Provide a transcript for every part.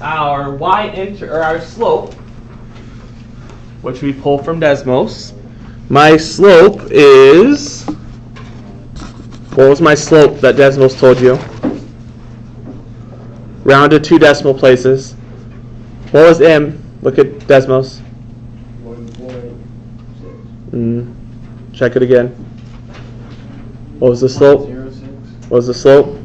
our our slope, which we pull from Desmos. My slope is, what was my slope that Desmos told you? Round to 2 decimal places. What was M? Look at Desmos. 1.6. Check it again. What was the slope? 0.06. What was the slope?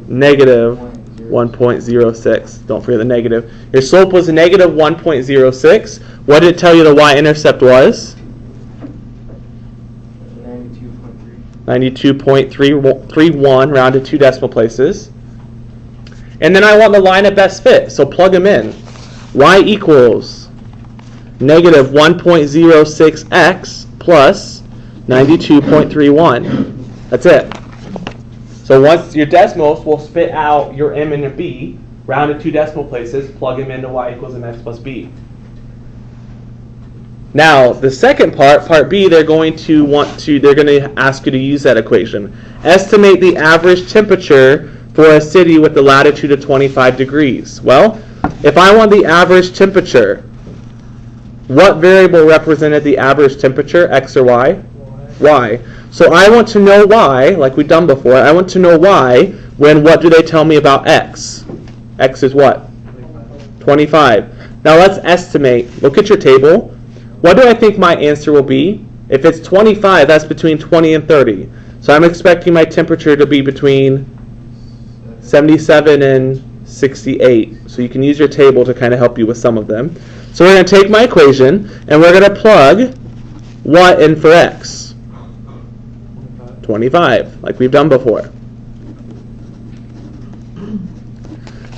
Negative 1.06. Don't forget the negative. Your slope was a negative 1.06. What did it tell you the y-intercept was? 92.31, round to 2 decimal places. And then I want the line of best fit, so plug them in. Y equals negative 1.06x plus 92.31. That's it. So once your Desmos will spit out your m and a b, round to 2 decimal places, plug them into y equals mx plus b. Now, the second part, part B, they're going to ask you to use that equation. Estimate the average temperature for a city with the latitude of 25 degrees. Well, if I want the average temperature, what variable represented the average temperature, x or y? Y. So I want to know y, like we've done before. I want to know y when what do they tell me about x? X is what? 25. Now let's estimate. Look at your table. What do I think my answer will be? If it's 25, that's between 20 and 30. So I'm expecting my temperature to be between 77 and 68. So you can use your table to kind of help you with some of them. So we're going to take my equation and we're going to plug what in for x? 25, like we've done before.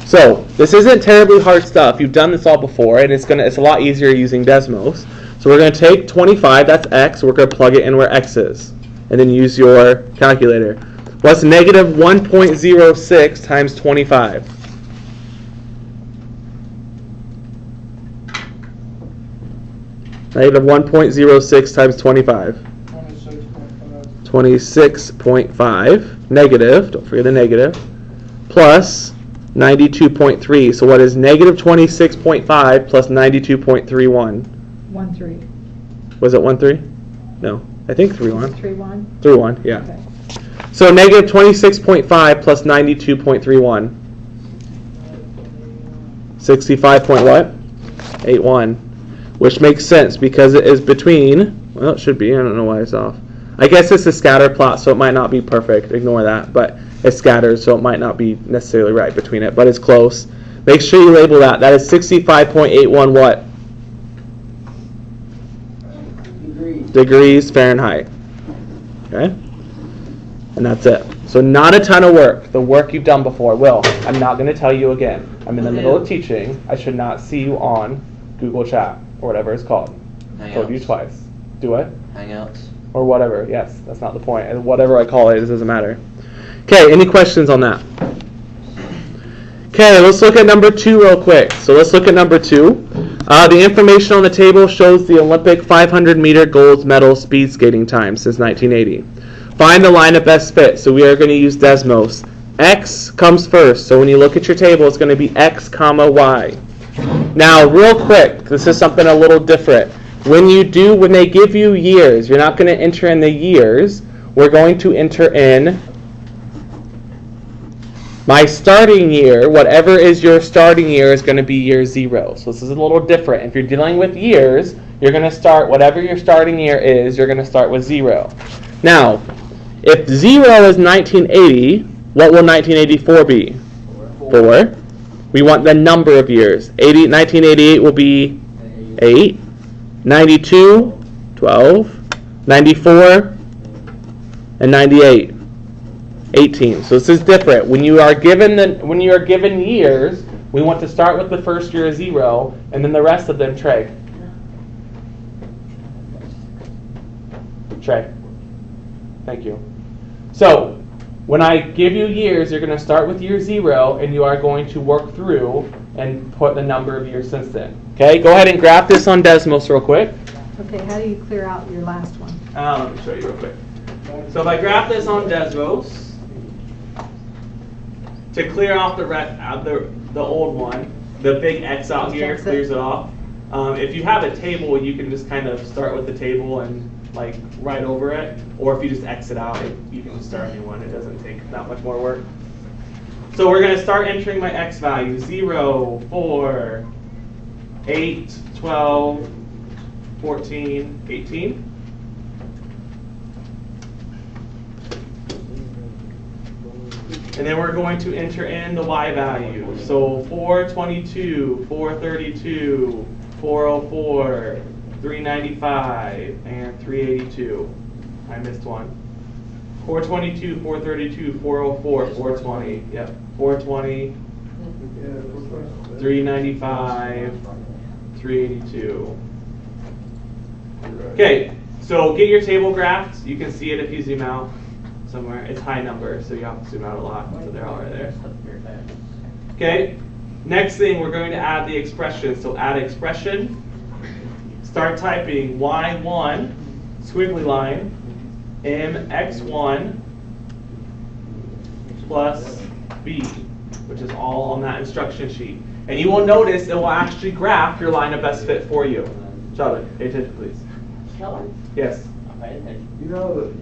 So this isn't terribly hard stuff. You've done this all before, and it's a lot easier using Desmos. So we're going to take 25, that's x, we're going to plug it in where x is, and then use your calculator. What's negative 1.06 times 25? Negative 1.06 times 25. 26.5. Negative, don't forget the negative, plus 92.3. So what is negative 26.5 plus 92.31? 1.3. Was it 1.3? No, I think 3.1. 3.1? 3.1, yeah. Okay. So negative 26.5 plus 92.31. 65 point what? 81. Which makes sense because it is between, well, it should be, I don't know why it's off. I guess it's a scatter plot, so it might not be perfect. Ignore that. But it's scattered, so it might not be necessarily right between it. But it's close. Make sure you label that. That is 65.81 what? Degrees Fahrenheit. Okay? And that's it. So not a ton of work. The work you've done before. Will, I'm not going to tell you again. I'm in the middle of teaching. I should not see you on Google Chat or whatever it's called. I told you twice. Do what? Hangouts. Or whatever. Yes, that's not the point. And whatever I call it, it doesn't matter. Okay, any questions on that? Okay, let's look at number 2 real quick. So let's look at number 2. The information on the table shows the Olympic 500-meter gold medal speed skating time since 1980. Find the line of best fit. So we are going to use Desmos. X comes first. So when you look at your table, it's going to be X, comma, Y. Now, real quick, this is something a little different. When they give you years, you're not going to enter in the years. We're going to enter in my starting year. Whatever is your starting year is going to be year 0. So this is a little different. If you're dealing with years, you're going to start, whatever your starting year is, you're going to start with 0. Now, if 0 is 1980, what will 1984 be? 4. We want the number of years. 1988 will be 8. 92, 12, 94, and 98, 18. So this is different. When you are given years, we want to start with the first year 0, and then the rest of them Trey. Thank you. So when I give you years, you're going to start with year 0, and you are going to work through and put the number of years since then. Okay, go ahead and graph this on Desmos real quick. Okay, how do you clear out your last one? Let me show you real quick. So if I graph this on Desmos, to clear off the old one, the big X out here clears it off. If you have a table, you can just kind of start with the table and like write over it, or if you just X it out, you can just start a new one. It doesn't take that much more work. So we're going to start entering my X value: 0, 4, 8, 12, 14, 18. And then we're going to enter in the Y value. So 422, 432, 404, 395, and 382. I missed one. 422, 432, 404, 420. Yep, 420, 395, 382. Okay, so get your table graphed. You can see it if you zoom out somewhere. It's high number, so you have to zoom out a lot. So they're all right there. Okay, next thing we're going to add the expression. So add expression. Start typing y1, squiggly line, mx1 plus b, which is all on that instruction sheet. And you will notice it will actually graph your line of best fit for you. Charlotte, pay attention, please. Charlotte? Yes. You know that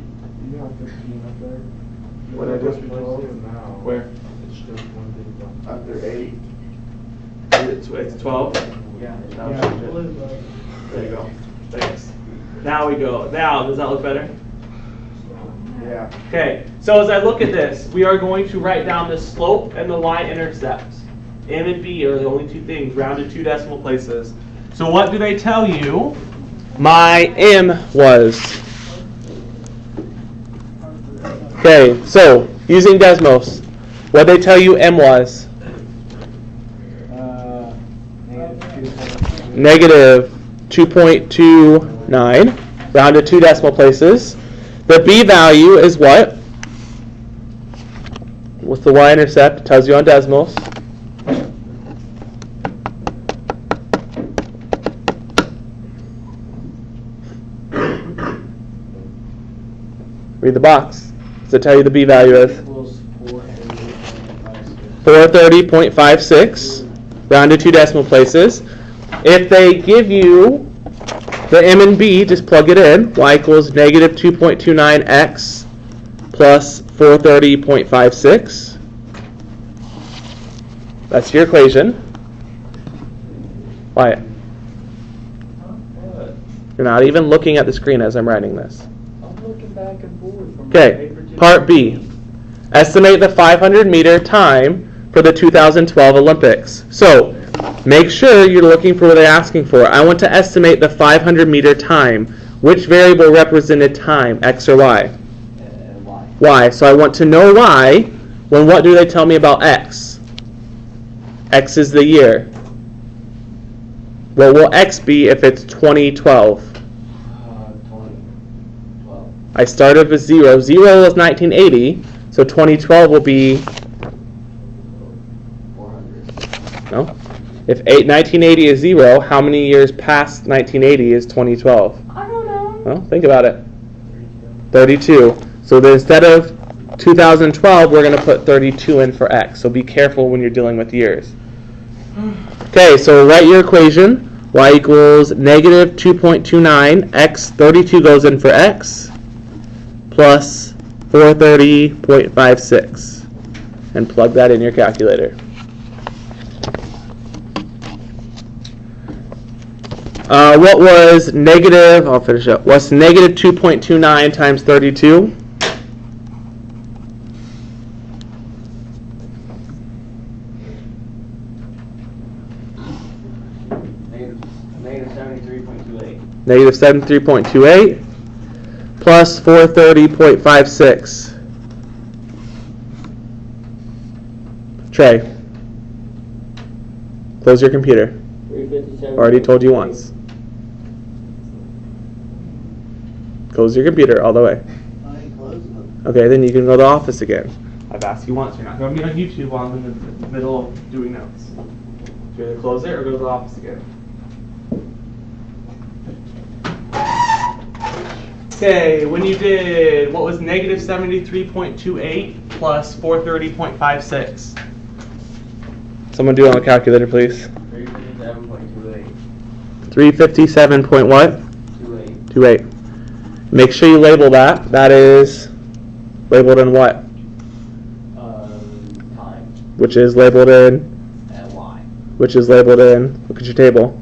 you have 15 up there? What did I do? Now. Where? It's just one thing after 8. It's 12? Yeah. There you go. Thanks. Now we go. Now, does that look better? Yeah. Okay, so as I look at this, we are going to write down the slope and the y-intercept. M and B are the only two things, rounded 2 decimal places. So what do they tell you my M was? Okay, so using Desmos, what did they tell you M was? Negative 2.29, rounded 2 decimal places. The B value is what? What's the y-intercept? It tells you on Desmos. Read the box. Does it tell you the B value is? 430.56, rounded 2 decimal places. If they give you the M and B, just plug it in. Y equals negative 2.29x plus 430.56. That's your equation. Wyatt. You're not even looking at the screen as I'm writing this. I'm looking back and forth from Okay, part B. Estimate the 500-meter time for the 2012 Olympics. So, make sure you're looking for what they're asking for. I want to estimate the 500-meter time. Which variable represented time, X or Y? Y. Y. So I want to know Y. When what do they tell me about X? X is the year. What will X be if it's 2012? 2012. I started with 0. 0 is 1980, so 2012 will be 400. no. If 1980 is 0, how many years past 1980 is 2012? I don't know. Well, think about it. 32. So then instead of 2012, we're going to put 32 in for X. So be careful when you're dealing with years. Okay, so write your equation. Y equals negative 2.29. X, 32 goes in for X, plus 430.56. And plug that in your calculator. What was negative, I'll finish up. What's negative 2.29 times 32? Negative 73.28. Negative 73.28 plus 430.56. Trey, close your computer. 357. Already told you once. Close your computer all the way. I ain't closing it. Okay, then you can go to the office again. I've asked you once. You're not going to be on YouTube while I'm in the middle of doing notes. So either close it or go to the office again. Okay, when you did, what was negative 73.28? plus 430.56. Someone do it on the calculator, please. 357.28. 357 point what? 28. 28. Make sure you label that. That is labeled in what? Time. Which is labeled in? At Y. Which is labeled in? Look at your table.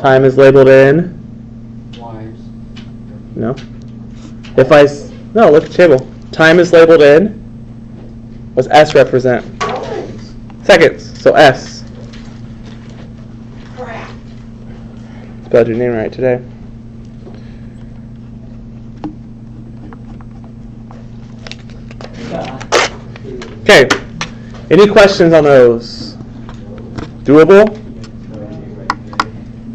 Time is labeled in? Wires. No. If I no, look at the table. Time is labeled in. What's S represent? Seconds. So S. Crap. Spelled your name right today. Okay. Any questions on those? Doable?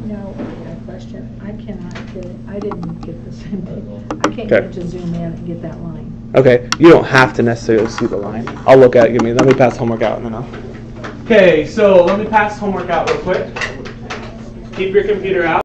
No, I got a question. I cannot get it. I didn't get the same thing. I can't Okay. get to zoom in and get that line. Okay. You don't have to necessarily see the line. I'll look at it. Let me pass homework out and then I'll. Okay, so let me pass homework out real quick. Keep your computer out.